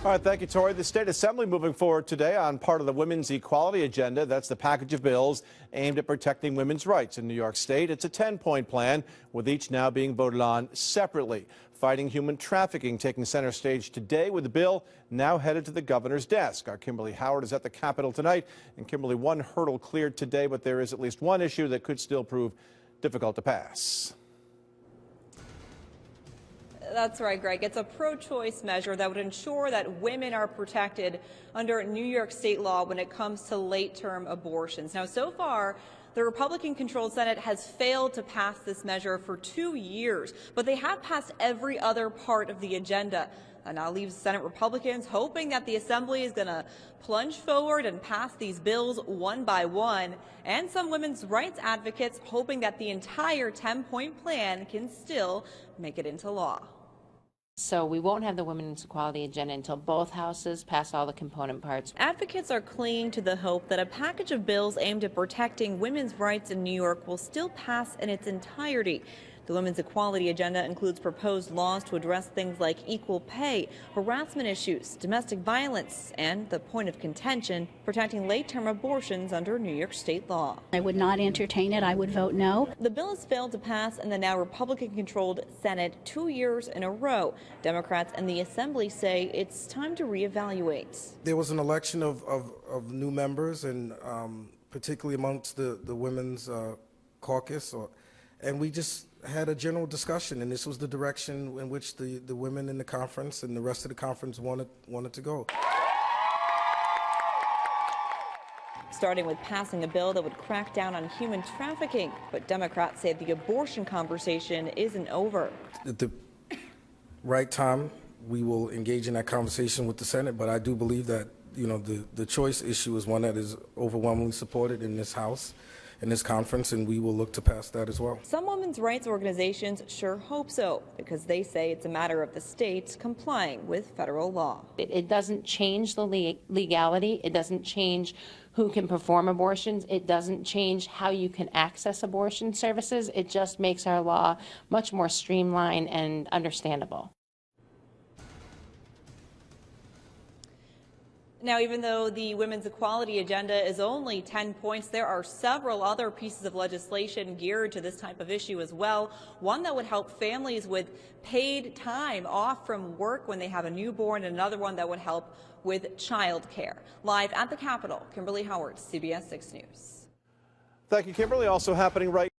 All right, thank you, Tori. The State Assembly moving forward today on part of the Women's Equality Agenda. That's the package of bills aimed at protecting women's rights in New York State. It's a 10-point plan, with each now being voted on separately. Fighting human trafficking taking center stage today, with the bill now headed to the governor's desk. Our Kimberly Howard is at the Capitol tonight. And Kimberly, one hurdle cleared today, but there is at least one issue that could still prove difficult to pass. That's right, Greg. It's a pro-choice measure that would ensure that women are protected under New York state law when it comes to late-term abortions. Now, so far, the Republican-controlled Senate has failed to pass this measure for 2 years, but they have passed every other part of the agenda. That now leaves Senate Republicans hoping that the Assembly is going to plunge forward and pass these bills one by one, and some women's rights advocates hoping that the entire 10-point plan can still make it into law. So we won't have the Women's Equality Agenda until both houses pass all the component parts. Advocates are clinging to the hope that a package of bills aimed at protecting women's rights in New York will still pass in its entirety. The Women's Equality Agenda includes proposed laws to address things like equal pay, harassment issues, domestic violence, and the point of contention, protecting late-term abortions under New York state law. I would not entertain it. I would vote no. The bill has failed to pass in the now Republican-controlled Senate 2 years in a row. Democrats and the Assembly say it's time to reevaluate. There was an election of new members, and particularly amongst the women's caucus, and we just had a general discussion, and this was the direction in which the women in the conference and the rest of the conference wanted to go. Starting with passing a bill that would crack down on human trafficking, but Democrats say the abortion conversation isn't over. At the right time, we will engage in that conversation with the Senate, but I do believe that, you know, the choice issue is one that is overwhelmingly supported in this House, in this conference, and we will look to pass that as well. Some women's rights organizations sure hope so, because they say it's a matter of the states complying with federal law. It doesn't change the legality. It doesn't change who can perform abortions. It doesn't change how you can access abortion services. It just makes our law much more streamlined and understandable. Now, even though the Women's Equality Agenda is only 10 points, there are several other pieces of legislation geared to this type of issue as well. One that would help families with paid time off from work when they have a newborn, and another one that would help with child care. Live at the Capitol, Kimberly Howard, CBS 6 News. Thank you, Kimberly. Also happening right